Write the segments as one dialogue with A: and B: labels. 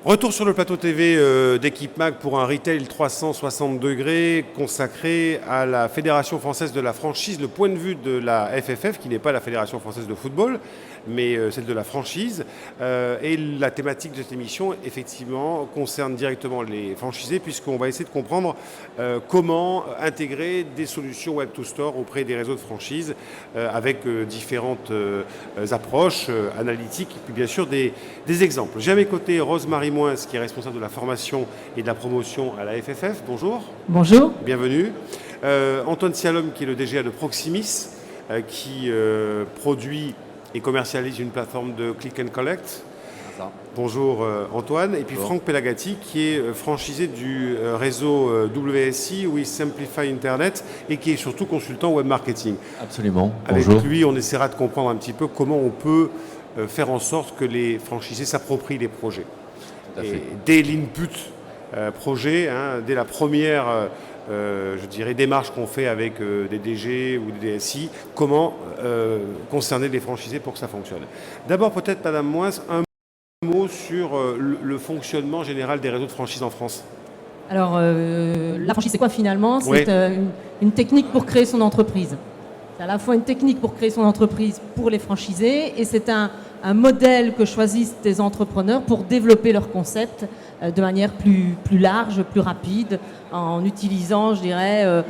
A: Retour sur le plateau TV d'Équipe Mag pour un retail 360 degrés consacré à la Fédération française de la franchise, le point de vue de la FFF, qui n'est pas la Fédération française de football, mais celle de la franchise. Et la thématique de cette émission, effectivement, concerne directement les franchisés, puisqu'on va essayer de comprendre comment intégrer des solutions Web to Store auprès des réseaux de franchise, avec différentes approches analytiques, et puis bien sûr des exemples. J'ai à mes côtés Rose-Marie Moins, qui est responsable de la formation et de la promotion à la FFF. Bonjour.
B: Bonjour.
A: Bienvenue. Antoine Sialom, qui est le DGA de Proximis, qui produit et commercialise une plateforme de click and collect. Bonjour Antoine. Et puis Franck Pelagati, qui est franchisé du réseau WSI, We Simplify Internet, et qui est surtout consultant web marketing.
C: Absolument.
A: Avec
C: Bonjour.
A: lui, on essaiera de comprendre un petit peu comment on peut faire en sorte que les franchisés s'approprient les projets. Et dès l'input projet, dès la première je dirais, démarche qu'on fait avec des DG ou des DSI, comment concerner les franchisés pour que ça fonctionne. D'abord, peut-être, Madame Moins, un mot sur le fonctionnement général des réseaux de franchise en France.
B: Alors, la franchise, c'est quoi finalement? C'est une technique pour créer son entreprise. C'est à la fois une technique pour créer son entreprise pour les franchisés et c'est un modèle que choisissent des entrepreneurs pour développer leur concept de manière plus large, plus rapide, en utilisant, je dirais,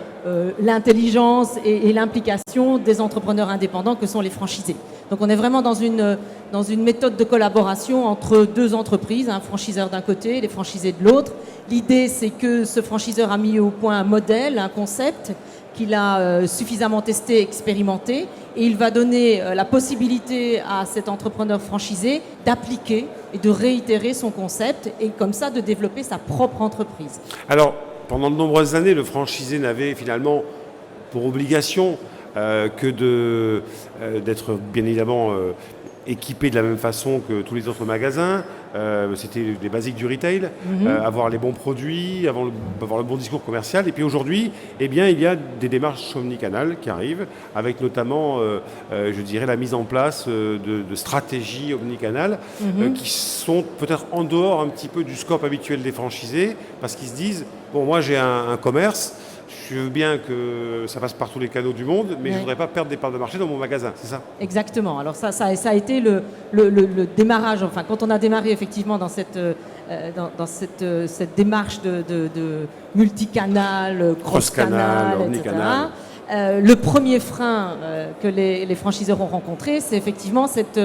B: l'intelligence et l'implication des entrepreneurs indépendants que sont les franchisés. Donc on est vraiment dans une méthode de collaboration entre deux entreprises, un franchiseur d'un côté, les franchisés de l'autre. L'idée, c'est que ce franchiseur a mis au point un modèle, un concept qu'il a suffisamment testé, expérimenté, et il va donner la possibilité à cet entrepreneur franchisé d'appliquer et de réitérer son concept et comme ça de développer sa propre entreprise.
A: Alors, pendant de nombreuses années, le franchisé n'avait finalement pour obligation que d'être bien évidemment équipé de la même façon que tous les autres magasins. C'était les basiques du retail, avoir les bons produits, avoir le bon discours commercial. Et puis aujourd'hui, eh bien, il y a des démarches omnicanales qui arrivent, avec notamment, je dirais, la mise en place de stratégies omnicanales qui sont peut-être en dehors un petit peu du scope habituel des franchisés, parce qu'ils se disent, bon, moi j'ai un commerce, je veux bien que ça passe par tous les canaux du monde, mais je ne voudrais pas perdre des parts de marché dans mon magasin, c'est ça?
B: Exactement. Alors ça a été le démarrage, enfin quand on a démarré effectivement dans cette démarche de multicanal, cross-canal, etc. Le premier frein que les franchiseurs ont rencontré, c'est effectivement cette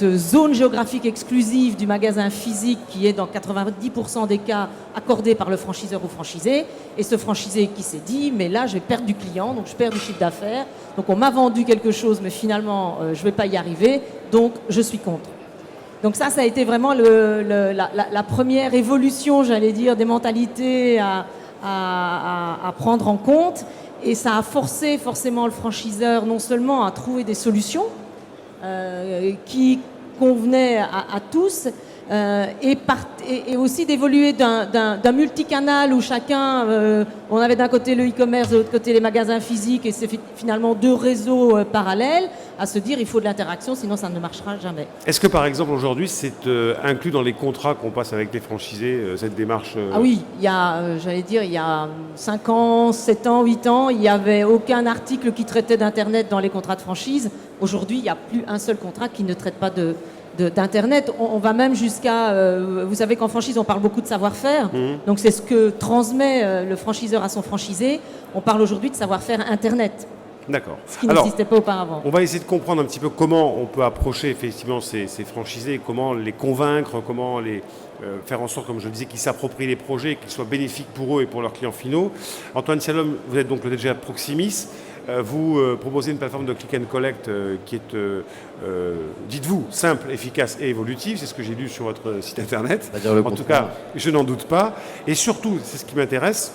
B: zone géographique exclusive du magasin physique qui est dans 90% des cas accordée par le franchiseur ou franchisé. Et ce franchisé qui s'est dit, mais là je vais perdre du client, donc je perds du chiffre d'affaires. Donc on m'a vendu quelque chose, mais finalement je ne vais pas y arriver, donc je suis contre. Donc ça a été vraiment la première évolution, j'allais dire, des mentalités à prendre en compte. Et ça a forcé forcément le franchiseur non seulement à trouver des solutions qui convenaient à tous et aussi d'évoluer d'un multicanal où chacun, on avait d'un côté le e-commerce, de l'autre côté les magasins physiques et c'est finalement deux réseaux parallèles, à se dire il faut de l'interaction sinon ça ne marchera jamais.
A: Est-ce que par exemple aujourd'hui c'est inclus dans les contrats qu'on passe avec les franchisés, cette démarche
B: Ah oui, il y a, j'allais dire, il y a 5 ans, 7 ans, 8 ans, il n'y avait aucun article qui traitait d'Internet dans les contrats de franchise. Aujourd'hui, il n'y a plus un seul contrat qui ne traite pas d'Internet. On va même jusqu'à... vous savez qu'en franchise, on parle beaucoup de savoir-faire. Donc c'est ce que transmet le franchiseur à son franchisé. On parle aujourd'hui de savoir-faire Internet.
A: D'accord.
B: Ce qui n'existait pas auparavant.
A: On va essayer de comprendre un petit peu comment on peut approcher effectivement ces franchisés, comment les convaincre, comment les faire en sorte, comme je le disais, qu'ils s'approprient les projets, qu'ils soient bénéfiques pour eux et pour leurs clients finaux. Antoine Sialom, vous êtes donc le DG à Proximis. Vous proposez une plateforme de click and collect qui est, dites-vous, simple, efficace et évolutive. C'est ce que j'ai lu sur votre site internet. En tout cas, je n'en doute pas. Et surtout, c'est ce qui m'intéresse,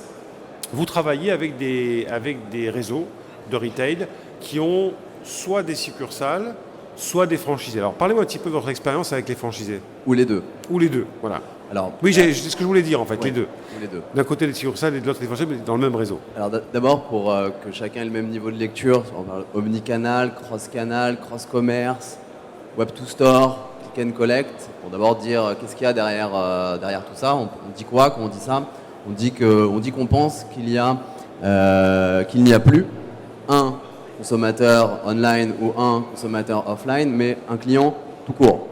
A: vous travaillez avec des réseaux de retail qui ont soit des succursales, soit des franchisés. Alors parlez-moi un petit peu de votre expérience avec les franchisés.
C: Ou les deux.
A: Ou les deux, voilà.
C: Alors,
A: oui, c'est ce que je voulais dire en fait,
C: ouais,
A: les deux.
C: Les deux.
A: D'un côté les succursales et de l'autre les franchisés, mais dans le même réseau.
C: Alors d'abord, pour que chacun ait le même niveau de lecture, on parle omnicanal, cross-canal, cross-commerce. Web2Store, Click and Collect, pour d'abord dire qu'est-ce qu'il y a derrière tout ça. On dit quoi quand on dit ça? On dit qu'on pense qu'il n'y a plus un consommateur online ou un consommateur offline, mais un client tout court.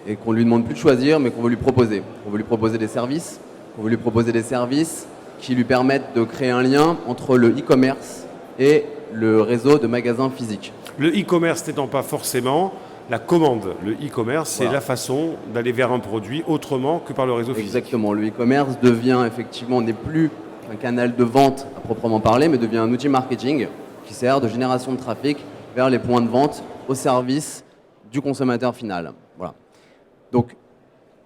C: Et qu'on ne lui demande plus de choisir, mais qu'on veut lui proposer. On veut lui proposer des services, qui lui permettent de créer un lien entre le e-commerce et le réseau de magasins physiques.
A: Le e-commerce n'étant pas forcément la commande. Le e-commerce, c'est la façon d'aller vers un produit autrement que par le réseau physique.
C: Exactement. Le e-commerce devient effectivement, n'est plus un canal de vente à proprement parler, mais devient un outil marketing qui sert de génération de trafic vers les points de vente au service du consommateur final. Voilà. Donc,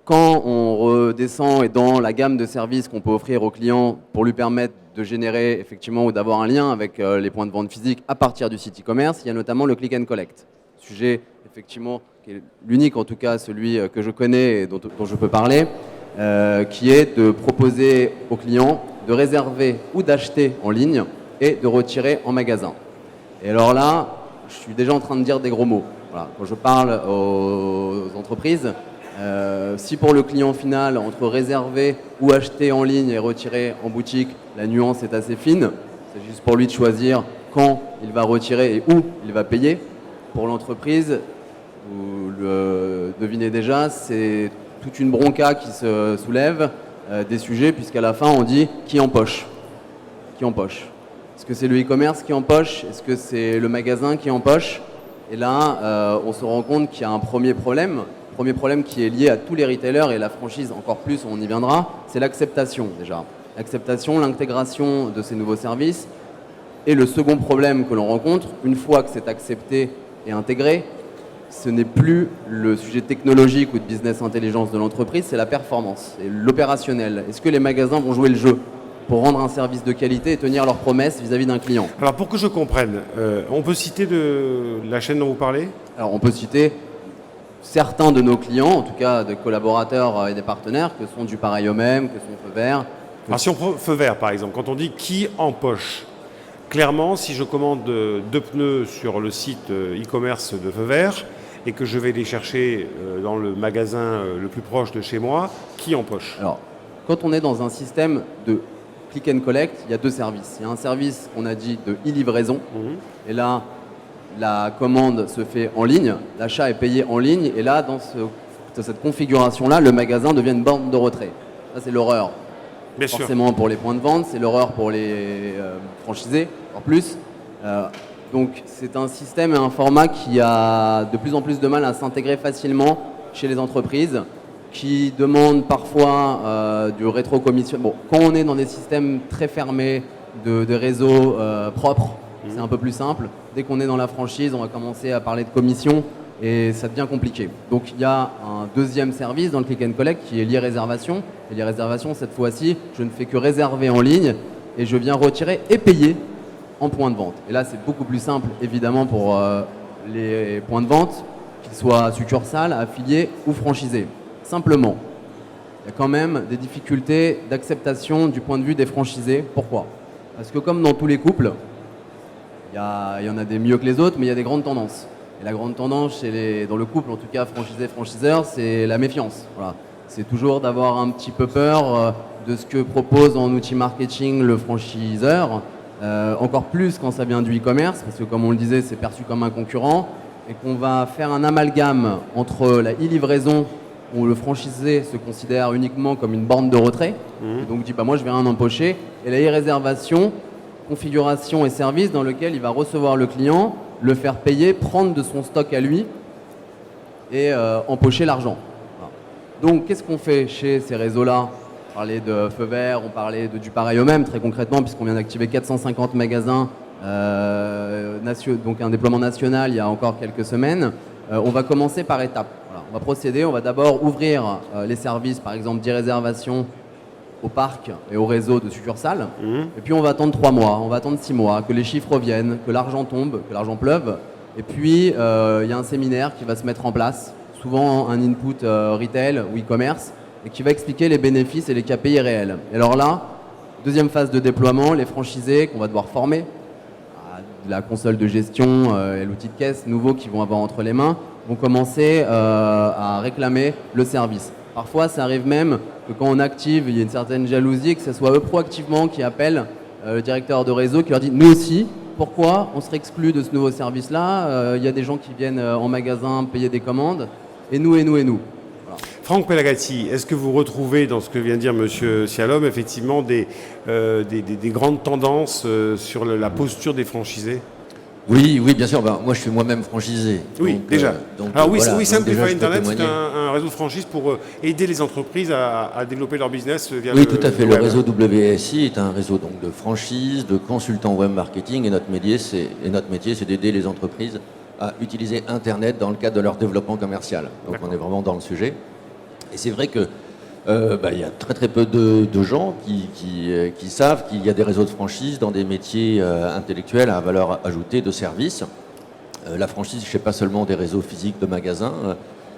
C: quand on redescend et dans la gamme de services qu'on peut offrir au client pour lui permettre de générer effectivement ou d'avoir un lien avec les points de vente physiques à partir du site e-commerce, il y a notamment le click and collect. Sujet effectivement qui est l'unique, en tout cas celui que je connais et dont je peux parler, qui est de proposer au client de réserver ou d'acheter en ligne et de retirer en magasin. Et alors là, je suis déjà en train de dire des gros mots. Voilà. Quand je parle aux entreprises, si pour le client final, entre réserver ou acheter en ligne et retirer en boutique, la nuance est assez fine, c'est juste pour lui de choisir quand il va retirer et où il va payer. Pour l'entreprise, vous le devinez déjà, c'est toute une bronca qui se soulève des sujets, puisqu'à la fin on dit qui empoche. Qui empoche. Est-ce que c'est le e-commerce qui empoche? Est-ce que c'est le magasin qui empoche? Et là, on se rend compte qu'il y a un premier problème qui est lié à tous les retailers et la franchise encore plus, on y viendra, c'est l'acceptation déjà. L'acceptation, l'intégration de ces nouveaux services. Et le second problème que l'on rencontre, une fois que c'est accepté et intégré, ce n'est plus le sujet technologique ou de business intelligence de l'entreprise, c'est la performance, c'est l'opérationnel. Est-ce que les magasins vont jouer le jeu pour rendre un service de qualité et tenir leurs promesses vis-à-vis d'un client?
A: Alors pour que je comprenne, on peut citer de la chaîne dont vous parlez?
C: Alors on peut citer certains de nos clients, en tout cas des collaborateurs et des partenaires, que sont du pareil au même, que sont Feu Vert.
A: Alors si on prend Feu Vert par exemple, quand on dit qui empoche, clairement si je commande 2 pneus sur le site e-commerce de Feu Vert et que je vais les chercher dans le magasin le plus proche de chez moi, qui empoche?
C: Alors, quand on est dans un système de click and collect, il y a 2 services. Il y a un service qu'on a dit de e-livraison, et là, la commande se fait en ligne, l'achat est payé en ligne, et là, dans cette configuration-là, le magasin devient une borne de retrait. Ça, c'est l'horreur.
A: Bien sûr.
C: Forcément pour les points de vente, c'est l'horreur pour les franchisés, en plus. Donc, c'est un système et un format qui a de plus en plus de mal à s'intégrer facilement chez les entreprises, qui demandent parfois du rétrocommission. Bon, quand on est dans des systèmes très fermés, de réseaux propres, c'est un peu plus simple. Dès qu'on est dans la franchise, on va commencer à parler de commission et ça devient compliqué. Donc il y a un deuxième service dans le Click and Collect qui est l'e-réservation. Et l'e-réservation, cette fois-ci, je ne fais que réserver en ligne et je viens retirer et payer en point de vente. Et là, c'est beaucoup plus simple, évidemment, pour les points de vente, qu'ils soient succursales, affiliés ou franchisés. Simplement, il y a quand même des difficultés d'acceptation du point de vue des franchisés. Pourquoi? Parce que comme dans tous les couples, il y en a des mieux que les autres, mais il y a des grandes tendances. Et la grande tendance dans le couple, en tout cas franchisé-franchiseur, c'est la méfiance. Voilà. C'est toujours d'avoir un petit peu peur de ce que propose en outil marketing le franchiseur, encore plus quand ça vient du e-commerce, parce que comme on le disait, c'est perçu comme un concurrent, et qu'on va faire un amalgame entre la e-livraison, où le franchisé se considère uniquement comme une borne de retrait, et donc dit moi je vais rien empocher, et la e-réservation, configuration et service dans lequel il va recevoir le client, le faire payer, prendre de son stock à lui et empocher l'argent. Voilà. Donc qu'est-ce qu'on fait chez ces réseaux-là? On parlait de Feu Vert, on parlait de du pareil au même très concrètement, puisqu'on vient d'activer 450 magasins, donc un déploiement national il y a encore quelques semaines. On va commencer par étapes. Voilà. On va procéder, on va d'abord ouvrir les services, par exemple d'e-réservation au parc et au réseau de succursales. Et puis on va attendre 3 mois, on va attendre 6 mois, que les chiffres reviennent, que l'argent tombe, que l'argent pleuve. Et puis il y a un séminaire qui va se mettre en place, souvent un input retail ou e-commerce, et qui va expliquer les bénéfices et les KPI réels. Et alors là, deuxième phase de déploiement, les franchisés qu'on va devoir former, à la console de gestion et l'outil de caisse nouveau qu'ils vont avoir entre les mains, vont commencer à réclamer le service. Parfois, ça arrive même que quand on active, il y a une certaine jalousie, que ce soit eux proactivement qui appellent le directeur de réseau, qui leur dit « Nous aussi, pourquoi on serait exclu de ce nouveau service-là ? Il y a des gens qui viennent en magasin payer des commandes, et nous. » Voilà.
A: Franck Pelagatti, est-ce que vous retrouvez dans ce que vient de dire M. Cialom effectivement des grandes tendances sur la posture des franchisés ?
D: Oui, bien sûr. Moi, je suis moi-même franchisé.
A: Oui,
D: donc,
A: déjà.
D: Alors
A: voilà, Simplify
D: déjà,
A: Internet, c'est un réseau de franchise pour aider les entreprises à développer leur business via
D: oui, tout à fait.
A: le
D: Le
A: web.
D: réseau WSI est un réseau donc de franchise, de consultants web marketing, et notre métier, c'est d'aider les entreprises à utiliser Internet dans le cadre de leur développement commercial. Donc, on est vraiment dans le sujet. Et c'est vrai que il y a très peu de gens qui savent qu'il y a des réseaux de franchise dans des métiers intellectuels à valeur ajoutée de services. La franchise, c'est pas seulement des réseaux physiques de magasins,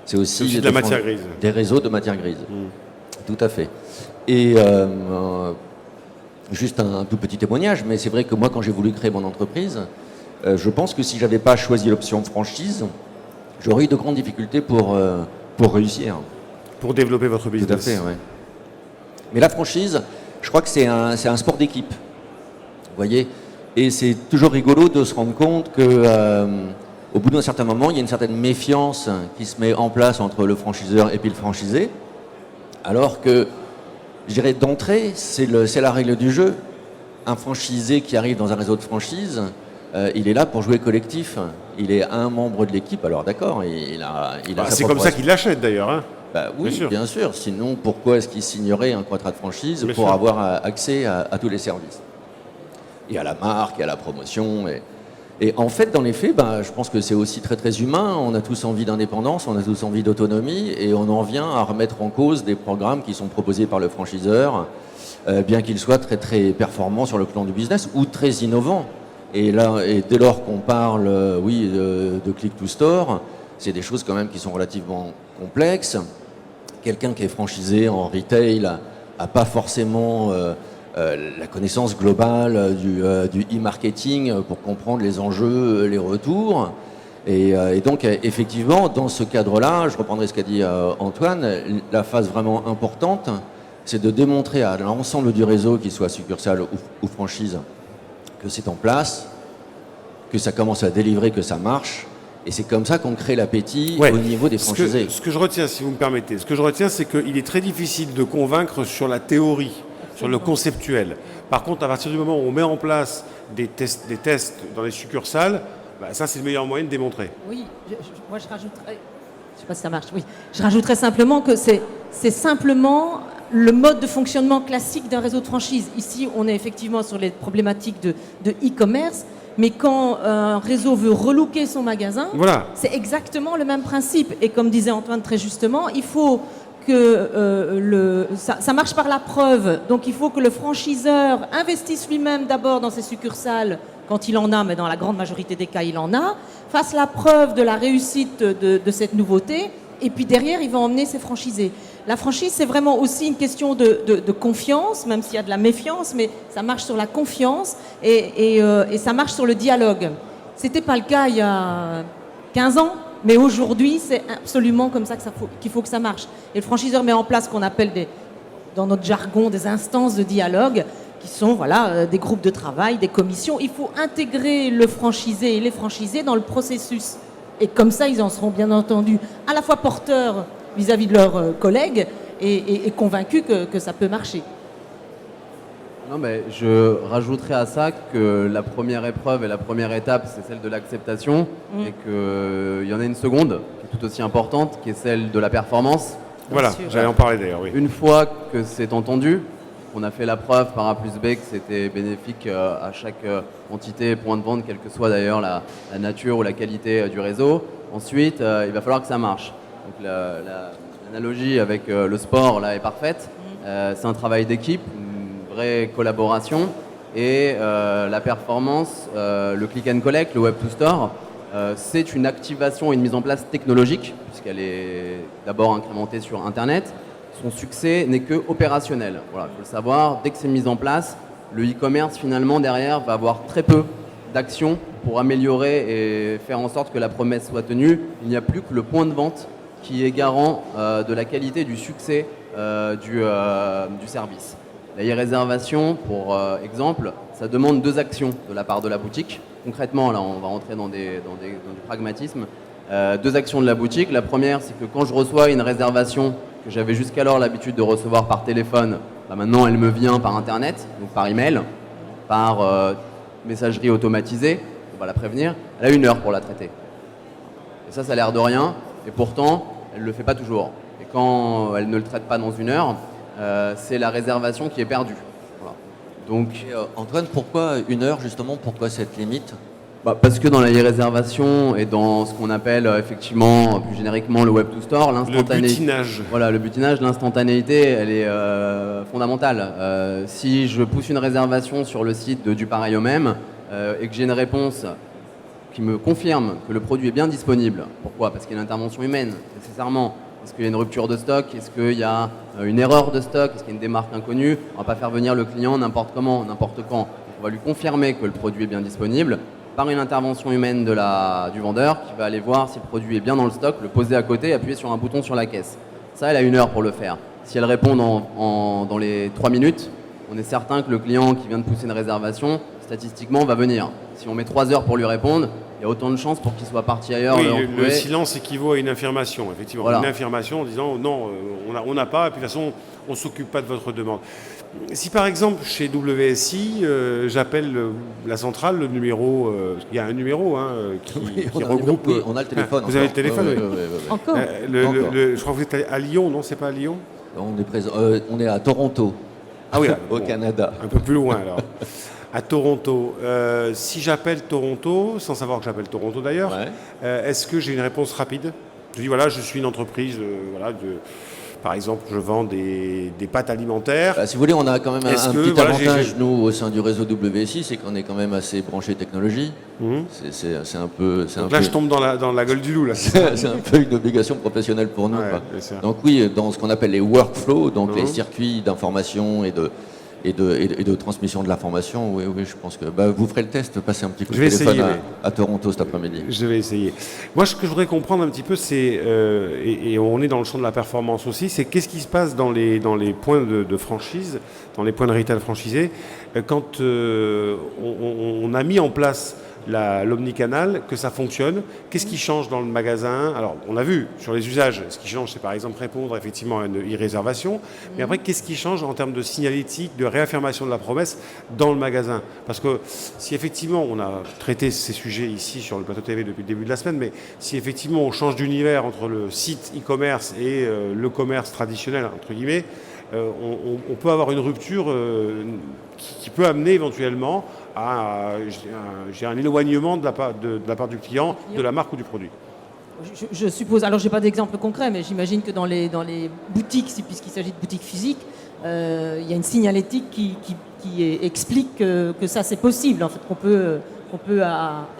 D: c'est aussi
A: de la matière grise.
D: Des réseaux de matière grise. Tout à fait. Et juste un tout petit témoignage, mais c'est vrai que moi, quand j'ai voulu créer mon entreprise, je pense que si j'avais pas choisi l'option franchise, j'aurais eu de grandes difficultés pour réussir.
A: Pour développer votre business.
D: Tout à fait, oui. Mais la franchise, je crois que c'est un sport d'équipe. Vous voyez ? Et c'est toujours rigolo de se rendre compte que, au bout d'un certain moment, il y a une certaine méfiance qui se met en place entre le franchiseur et puis le franchisé. Alors que, je dirais d'entrée, c'est la règle du jeu. Un franchisé qui arrive dans un réseau de franchise, il est là pour jouer collectif. Il est un membre de l'équipe. Alors d'accord, il a sa
A: c'est comme ça qu'il l'achète d'ailleurs. Hein.
D: Oui, bien sûr. Sinon, pourquoi est-ce qu'il signerait un contrat de franchise
A: Bien
D: pour
A: sûr.
D: avoir accès à tous les services et à la marque, et à la promotion et en fait, dans les faits, je pense que c'est aussi très humain. On a tous envie d'indépendance, on a tous envie d'autonomie et on en vient à remettre en cause des programmes qui sont proposés par le franchiseur, bien qu'ils soient très performants sur le plan du business ou très innovants. Et dès lors qu'on parle de click to store, c'est des choses quand même qui sont relativement complexes. Quelqu'un qui est franchisé en retail n'a pas forcément la connaissance globale du e-marketing pour comprendre les enjeux, les retours. Et donc, effectivement, dans ce cadre-là, je reprendrai ce qu'a dit Antoine, la phase vraiment importante, c'est de démontrer à l'ensemble du réseau, qu'il soit succursale ou franchise, que c'est en place, que ça commence à délivrer, que ça marche. Et c'est comme ça qu'on crée l'appétit au niveau des franchisés.
A: Ce que je retiens, si vous me permettez, c'est qu'il est très difficile de convaincre sur la théorie, sur le conceptuel. Par contre, à partir du moment où on met en place des tests dans les succursales, ça c'est le meilleur moyen de démontrer.
B: Oui, moi je rajouterais, je ne sais pas si ça marche, oui, je rajouterais simplement que c'est simplement le mode de fonctionnement classique d'un réseau de franchise. Ici, on est effectivement sur les problématiques de e-commerce. Mais quand un réseau veut relooker son magasin,
A: voilà.
B: C'est exactement le même principe. Et comme disait Antoine très justement, il faut que ça marche par la preuve. Donc il faut que le franchiseur investisse lui-même d'abord dans ses succursales, quand il en a, mais dans la grande majorité des cas, il en a, fasse la preuve de la réussite de cette nouveauté, et puis derrière, il va emmener ses franchisés. La franchise, c'est vraiment aussi une question de confiance, même s'il y a de la méfiance, mais ça marche sur la confiance et ça marche sur le dialogue. Ce n'était pas le cas il y a 15 ans, mais aujourd'hui, c'est absolument comme ça qu'il faut que ça marche. Et le franchiseur met en place ce qu'on appelle, dans notre jargon, des instances de dialogue, qui sont des groupes de travail, des commissions. Il faut intégrer le franchisé et les franchisés dans le processus. Et comme ça, ils en seront bien entendu à la fois porteurs vis-à-vis de leurs collègues et convaincus que ça peut marcher.
C: Non, mais je rajouterais à ça que la première épreuve et la première étape, c'est celle de l'acceptation et qu'il y en a une seconde qui est tout aussi importante, qui est celle de la performance.
A: Voilà, j'allais en parler d'ailleurs, oui.
C: Une fois que c'est entendu, on a fait la preuve par A plus B que c'était bénéfique à chaque entité, point de vente, quelle que soit d'ailleurs la nature ou la qualité du réseau. Ensuite, il va falloir que ça marche. Donc l'analogie avec le sport là est parfaite. C'est un travail d'équipe, une vraie collaboration et la performance, le click and collect, le web to store, c'est une activation et une mise en place technologique puisqu'elle est d'abord incrémentée sur Internet. Son succès n'est que opérationnel. Voilà, il faut le savoir, dès que c'est mis en place, le e-commerce finalement derrière va avoir très peu d'actions pour améliorer et faire en sorte que la promesse soit tenue. Il n'y a plus que le point de vente qui est garant de la qualité et du succès du service. La e-réservation, pour exemple, ça demande 2 actions de la part de la boutique. Concrètement, là, on va rentrer dans du pragmatisme. 2 actions de la boutique. La première, c'est que quand je reçois une réservation que j'avais jusqu'alors l'habitude de recevoir par téléphone, maintenant elle me vient par Internet, donc par email, par messagerie automatisée, on va la prévenir. Elle a 1 heure pour la traiter. Et ça a l'air de rien, et pourtant, elle ne le fait pas toujours. Et quand elle ne le traite pas dans 1 heure, c'est la réservation qui est perdue. Voilà. Donc,
D: Antoine, pourquoi 1 heure justement? Pourquoi cette limite?
C: Parce que dans la e-réservation et dans ce qu'on appelle effectivement plus génériquement le web to store, l'instantanéité.
A: Le butinage.
C: Voilà, le butinage, l'instantanéité, elle est fondamentale. Si je pousse une réservation sur le site de Du Pareil au Même et que j'ai une réponse qui me confirme que le produit est bien disponible, pourquoi? Parce qu'il y a une intervention humaine, nécessairement. Est-ce qu'il y a une rupture de stock? Est-ce qu'il y a une erreur de stock? Est-ce qu'il y a une démarque inconnue? On ne va pas faire venir le client n'importe comment, n'importe quand. On va lui confirmer que le produit est bien disponible par une intervention humaine du vendeur qui va aller voir si le produit est bien dans le stock, le poser à côté et appuyer sur un bouton sur la caisse. Ça, elle a 1 heure pour le faire. Si elle répond dans les 3 minutes, on est certain que le client qui vient de pousser une réservation, statistiquement, va venir. Si on met 3 heures pour lui répondre, il y a autant de chances pour qu'il soit parti ailleurs.
A: Oui, le silence équivaut à une affirmation, effectivement.
C: Voilà.
A: Une affirmation en disant non, on n'a pas, et puis de toute façon, on ne s'occupe pas de votre demande. Si par exemple, chez WSI, j'appelle la centrale, le numéro, parce qu'il y a un numéro qui regroupe.
D: Oui, on a le téléphone.
A: Vous avez le téléphone, oui.
B: Encore.
A: Je crois que vous êtes à Lyon, non? C'est pas à Lyon?
D: On est à Toronto,
A: Ah oui,
D: au Canada.
A: un peu plus loin alors. À Toronto. Si j'appelle Toronto, sans savoir que j'appelle Toronto d'ailleurs, est-ce que j'ai une réponse rapide? Je dis voilà, je suis une entreprise, par exemple, je vends des pâtes alimentaires.
D: Si vous voulez, on a quand même un petit
A: voilà,
D: avantage, nous, au sein du réseau WSI, c'est qu'on est quand même assez branché technologie. C'est un peu...
A: Donc là, je tombe dans la gueule du loup. Là.
D: C'est un peu une obligation professionnelle pour nous.
A: Ouais,
D: quoi.
A: bien sûr.
D: Donc oui, dans ce qu'on appelle les workflows, donc les circuits d'information et de transmission de l'information, oui, je pense que vous ferez le test, passez un petit coup de téléphone à Toronto cet après-midi.
A: Je vais essayer. Moi, ce que je voudrais comprendre un petit peu, c'est, et on est dans le champ de la performance aussi, c'est qu'est-ce qui se passe dans les points de franchise, dans les points de retail franchisés, quand on a mis en place l'omnicanal, que ça fonctionne. Qu'est-ce qui change dans le magasin? Alors, on a vu sur les usages, ce qui change, c'est par exemple répondre effectivement à une e-réservation. Mais après, qu'est-ce qui change en termes de signalétique, de réaffirmation de la promesse dans le magasin? Parce que si effectivement, on a traité ces sujets ici sur le plateau TV depuis le début de la semaine, mais si effectivement on change d'univers entre le site e-commerce et le commerce traditionnel, entre guillemets, on peut avoir une rupture qui peut amener éventuellement à un éloignement de la part du client, de la marque ou du produit.
B: Je suppose, alors je n'ai pas d'exemple concret, mais j'imagine que dans les boutiques, puisqu'il s'agit de boutiques physiques, il y a une signalétique qui explique que ça c'est possible, en fait, qu'on peut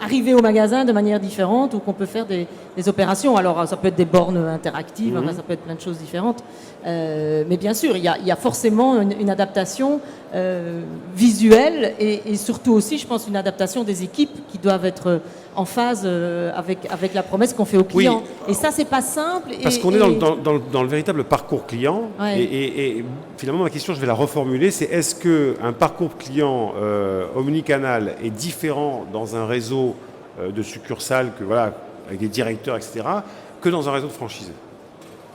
B: arriver au magasin de manière différente ou qu'on peut faire des opérations. Alors ça peut être des bornes interactives, enfin, ça peut être plein de choses différentes. Mais bien sûr, il y a forcément une adaptation visuelle et surtout aussi, je pense, une adaptation des équipes qui doivent être en phase avec la promesse qu'on fait au client. Oui. Et ça, c'est pas simple.
A: Parce qu'on est dans le véritable parcours client.
B: Ouais.
A: Et finalement, ma question, je vais la reformuler, c'est est-ce qu'un parcours client omnicanal est différent dans un réseau de succursales avec des directeurs, etc., que dans un réseau de franchise?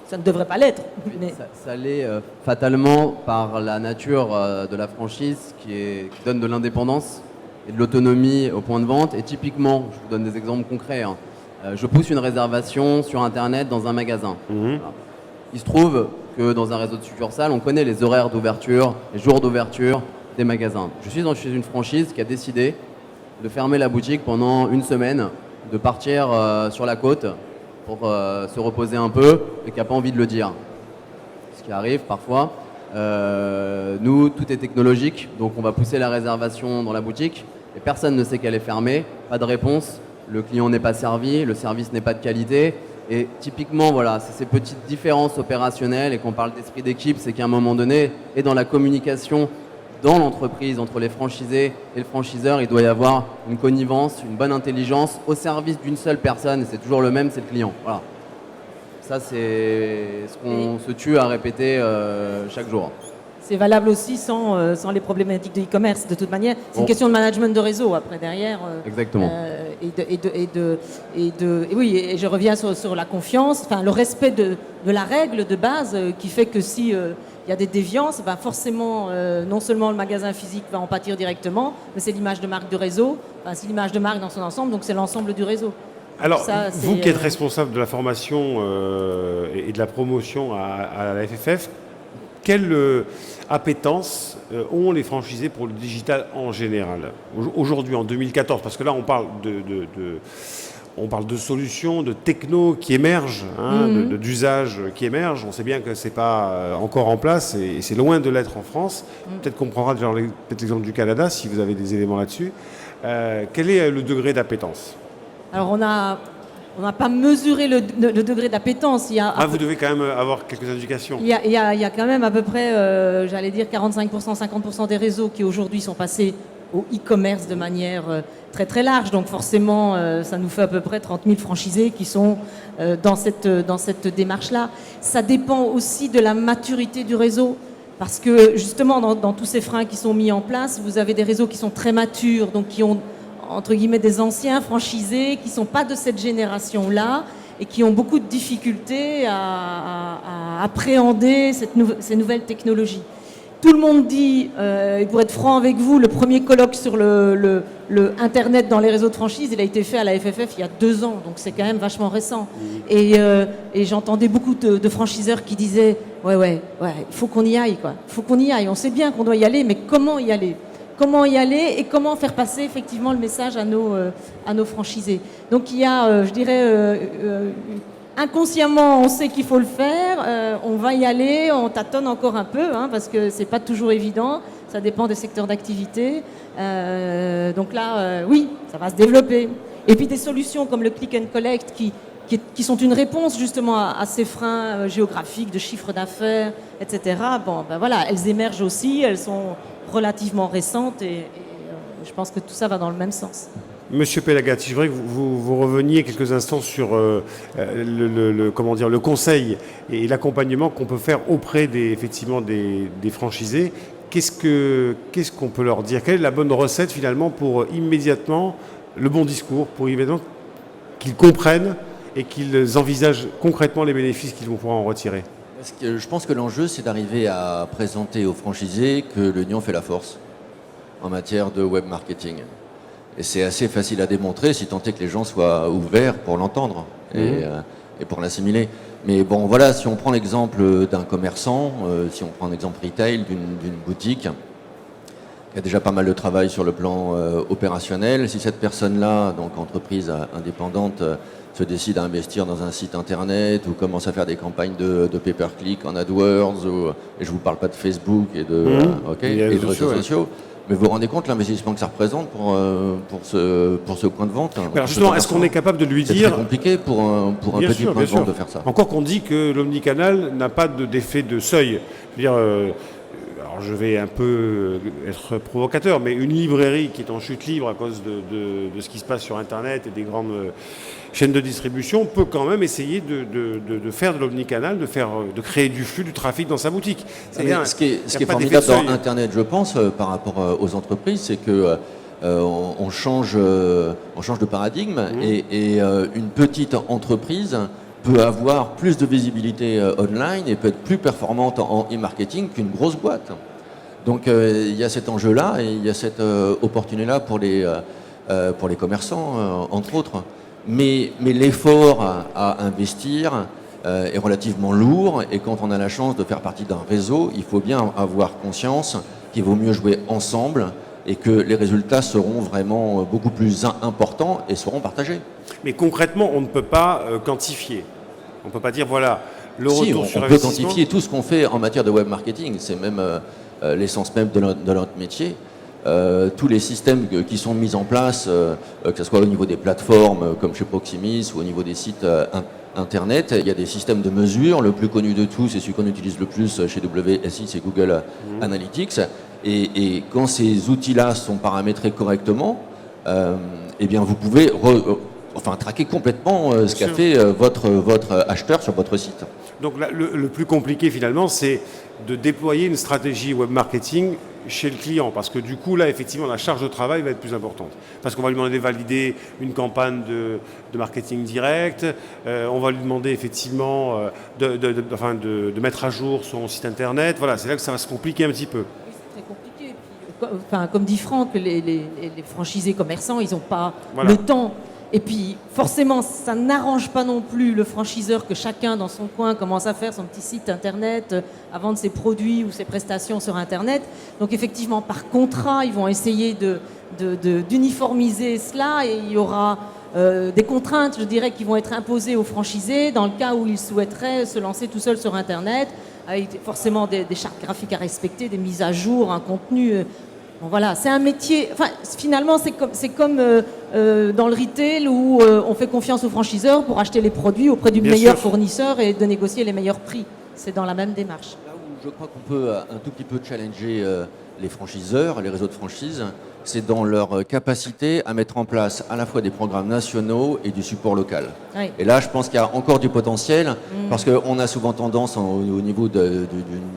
B: Ça ne devrait pas l'être.
C: Mais... Ça l'est fatalement par la nature de la franchise qui donne de l'indépendance et de l'autonomie au point de vente. Et typiquement, je vous donne des exemples concrets, je pousse une réservation sur Internet dans un magasin. Voilà. Il se trouve que dans un réseau de succursales, on connaît les horaires d'ouverture, les jours d'ouverture des magasins. Je suis chez une franchise qui a décidé de fermer la boutique pendant 1 semaine, de partir sur la côte pour se reposer un peu et qui n'a pas envie de le dire. Ce qui arrive parfois. Nous, tout est technologique, donc on va pousser la réservation dans la boutique et personne ne sait qu'elle est fermée, pas de réponse, le client n'est pas servi, le service n'est pas de qualité. Et typiquement, voilà, c'est ces petites différences opérationnelles et qu'on parle d'esprit d'équipe, c'est qu'à un moment donné, et dans la communication dans l'entreprise, entre les franchisés et le franchiseur, il doit y avoir une connivence, une bonne intelligence au service d'une seule personne, et c'est toujours le même, c'est le client. Voilà. Ça, c'est ce qu'on se tue à répéter chaque jour.
B: C'est valable aussi sans les problématiques de e-commerce. De toute manière, c'est une question de management de réseau après derrière.
C: Exactement.
B: Et je reviens sur la confiance, enfin le respect de la règle de base qui fait que si il y a des déviances, ben forcément non seulement le magasin physique va en pâtir directement, mais c'est l'image de marque du réseau. Enfin, c'est l'image de marque dans son ensemble, donc c'est l'ensemble du réseau.
A: Alors,
B: Ça,
A: vous qui êtes responsable de la formation et de la promotion à la FFF, quelle appétence ont les franchisés pour le digital en général aujourd'hui, en 2014? Parce que là, on parle de solutions, de techno qui émergent, d'usages qui émergent. On sait bien que ce n'est pas encore en place et c'est loin de l'être en France. Peut-être qu'on prendra peut-être l'exemple du Canada, si vous avez des éléments là-dessus. Quel est le degré d'appétence?
B: Alors on n'a pas mesuré le degré d'appétence.
A: Vous devez quand même avoir quelques indications.
B: Il y a quand même à peu près, j'allais dire 45%, 50% des réseaux qui aujourd'hui sont passés au e-commerce de manière très très large. Donc forcément, ça nous fait à peu près 30 000 franchisés qui sont dans cette démarche-là. Ça dépend aussi de la maturité du réseau. Parce que justement, dans tous ces freins qui sont mis en place, vous avez des réseaux qui sont très matures, donc qui ont entre guillemets des anciens franchisés qui ne sont pas de cette génération-là et qui ont beaucoup de difficultés à appréhender ces nouvelles technologies. Tout le monde dit, et pour être franc avec vous, le premier colloque sur le Internet dans les réseaux de franchise, il a été fait à la FFF il y a 2 ans, donc c'est quand même vachement récent. Et j'entendais beaucoup de franchiseurs qui disaient ouais, il faut qu'on y aille, quoi. Il faut qu'on y aille. On sait bien qu'on doit y aller, mais comment y aller ? Comment y aller et comment faire passer effectivement le message à nos franchisés. Donc il y a, je dirais, inconsciemment, on sait qu'il faut le faire, on va y aller, on tâtonne encore un peu, parce que c'est pas toujours évident, ça dépend des secteurs d'activité. Donc là, oui, ça va se développer. Et puis des solutions comme le click and collect qui sont une réponse justement à ces freins géographiques de chiffre d'affaires, etc. Bon, ben voilà, elles émergent aussi, elles sont relativement récentes et je pense que tout ça va dans le même sens.
A: Monsieur Pelagatti, je voudrais que vous reveniez quelques instants sur le conseil et l'accompagnement qu'on peut faire auprès des franchisés. Qu'est-ce qu'on peut leur dire? Quelle est la bonne recette finalement pour immédiatement le bon discours, pour immédiatement qu'ils comprennent et qu'ils envisagent concrètement les bénéfices qu'ils vont pouvoir en retirer?
D: Je pense que l'enjeu, c'est d'arriver à présenter aux franchisés que l'union fait la force en matière de web marketing. Et c'est assez facile à démontrer si tant est que les gens soient ouverts pour l'entendre et pour l'assimiler. Mais bon, voilà, si on prend l'exemple d'un commerçant, si on prend un exemple retail d'une boutique, qui a déjà pas mal de travail sur le plan opérationnel, si cette personne-là, donc entreprise indépendante, se décide à investir dans un site internet ou commence à faire des campagnes de pay-per-click en AdWords, et je ne vous parle pas de Facebook et de réseaux sociaux, mais vous vous rendez compte l'investissement que ça représente pour ce point de vente.
A: Alors justement, est-ce qu'on est capable de lui dire...
D: C'est très compliqué pour un petit point de vente de faire ça.
A: Encore qu'on dit que l'omnicanal n'a pas d'effet de seuil. Je veux dire... alors je vais un peu être provocateur, mais une librairie qui est en chute libre à cause de ce qui se passe sur Internet et des grandes chaînes de distribution peut quand même essayer de faire de l'omnicanal, de créer du flux, du trafic dans sa boutique.
D: Ce qui est formidable dans Internet, je pense, par rapport aux entreprises, c'est que on change de paradigme et une petite entreprise peut avoir plus de visibilité online et peut être plus performante en e-marketing qu'une grosse boîte. Donc il y a cet enjeu-là et il y a cette opportunité-là pour les commerçants, entre autres. Mais l'effort à investir est relativement lourd et quand on a la chance de faire partie d'un réseau, il faut bien avoir conscience qu'il vaut mieux jouer ensemble et que les résultats seront vraiment beaucoup plus importants et seront partagés.
A: Mais concrètement, on ne peut pas quantifier. On ne peut pas dire, voilà, le retour sur investissement...
D: On peut quantifier tout ce qu'on fait en matière de web marketing. C'est même l'essence même de notre métier. Tous les systèmes qui sont mis en place, que ce soit au niveau des plateformes comme chez Proximus ou au niveau des sites Internet, il y a des systèmes de mesure. Le plus connu de tous et celui qu'on utilise le plus chez WSI, c'est Google Analytics. Et quand ces outils-là sont paramétrés correctement, eh bien vous pouvez traquer complètement ce qu'a fait votre acheteur sur votre site.
A: Donc là, le plus compliqué finalement, c'est de déployer une stratégie web marketing chez le client, parce que du coup là effectivement la charge de travail va être plus importante, parce qu'on va lui demander de valider une campagne de marketing direct, on va lui demander effectivement de mettre à jour son site internet. Voilà, c'est là que ça va se compliquer un petit peu.
B: Oui, c'est très compliqué. Et puis, comme dit Franck, les franchisés commerçants, ils n'ont pas le temps. Et puis, forcément, ça n'arrange pas non plus le franchiseur que chacun dans son coin commence à faire son petit site internet, à vendre ses produits ou ses prestations sur internet. Donc, effectivement, par contrat, ils vont essayer d'uniformiser cela, et il y aura des contraintes, je dirais, qui vont être imposées aux franchisés dans le cas où ils souhaiteraient se lancer tout seuls sur internet, avec forcément des chartes graphiques à respecter, des mises à jour, un contenu. Bon, voilà, c'est un métier. Enfin, finalement, c'est comme dans le retail où on fait confiance aux franchiseurs pour acheter les produits auprès du meilleur fournisseur et de négocier les meilleurs prix. C'est dans la même démarche.
D: Là où je crois qu'on peut un tout petit peu challenger les franchiseurs, les réseaux de franchise, c'est dans leur capacité à mettre en place à la fois des programmes nationaux et du support local.
B: Oui.
D: Et là, je pense qu'il y a encore du potentiel, parce qu'on a souvent tendance au niveau d'une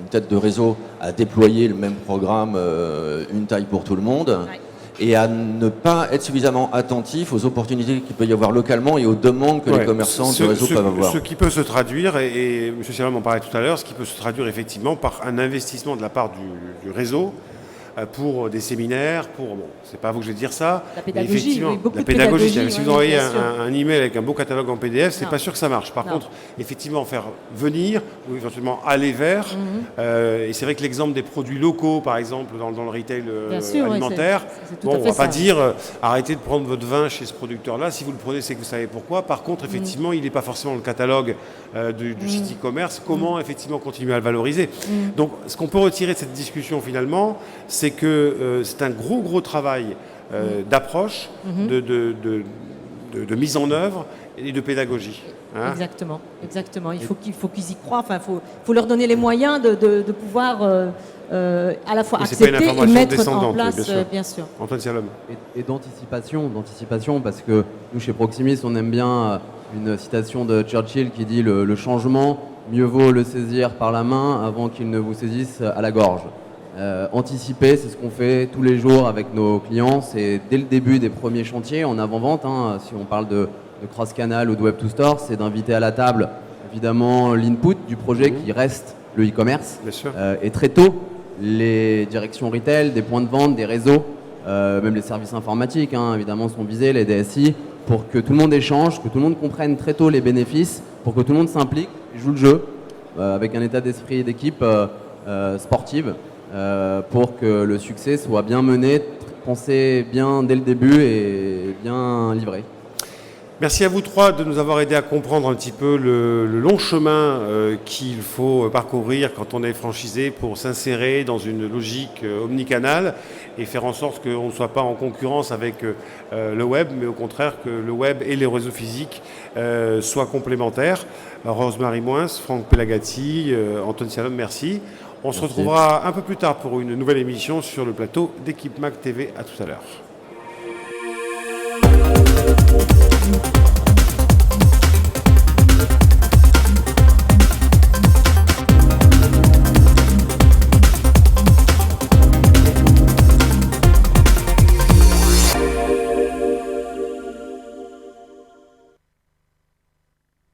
D: tête de réseau à déployer le même programme, une taille pour tout le monde, et à ne pas être suffisamment attentif aux opportunités qu'il peut y avoir localement et aux demandes que les commerçants du réseau peuvent avoir.
A: Ce qui peut se traduire, et M. Sierra m'en parlait tout à l'heure, ce qui peut se traduire effectivement par un investissement de la part du réseau pour des séminaires, c'est pas à vous que je vais dire ça,
B: la pédagogie, oui, beaucoup
A: la
B: de
A: pédagogie. Si vous envoyez un email avec un beau catalogue en PDF, c'est pas sûr que ça marche. Par contre, effectivement, faire venir ou éventuellement aller vers, et c'est vrai que l'exemple des produits locaux, par exemple, dans le retail alimentaire, on va pas dire arrêtez de prendre votre vin chez ce producteur-là. Si vous le prenez, c'est que vous savez pourquoi. Par contre, effectivement, il n'est pas forcément le catalogue du site e-commerce. Comment effectivement continuer à le valoriser? Donc, ce qu'on peut retirer de cette discussion finalement, c'est que c'est un gros travail d'approche, de mise en œuvre et de pédagogie. Hein.
B: Exactement. Il faut qu'ils y croient. Enfin, faut leur donner les moyens de pouvoir à la fois accepter et mettre en place, bien sûr.
A: Antoine Sialom.
C: Et d'anticipation, parce que nous, chez Proximus, on aime bien une citation de Churchill qui dit le changement, mieux vaut le saisir par la main avant qu'il ne vous saisisse à la gorge. Anticiper, c'est ce qu'on fait tous les jours avec nos clients. C'est dès le début des premiers chantiers en avant-vente. Si on parle de cross-canal ou de web-to-store, c'est d'inviter à la table, évidemment, l'input du projet qui reste le e-commerce. Et très tôt, les directions retail, des points de vente, des réseaux, même les services informatiques, évidemment, sont visés, les DSI, pour que tout le monde échange, que tout le monde comprenne très tôt les bénéfices, pour que tout le monde s'implique, joue le jeu, avec un état d'esprit d'équipe sportive. Pour que le succès soit bien mené, pensé bien dès le début et bien livré.
A: Merci à vous trois de nous avoir aidé à comprendre un petit peu le long chemin qu'il faut parcourir quand on est franchisé pour s'insérer dans une logique omnicanale et faire en sorte qu'on ne soit pas en concurrence avec le web, mais au contraire que le web et les réseaux physiques soient complémentaires. Rosemary Moins, Franck Pelagatti, Antoine Sialom, merci. On se retrouvera un peu plus tard pour une nouvelle émission sur le plateau d'Equipe Mag TV. À tout à l'heure.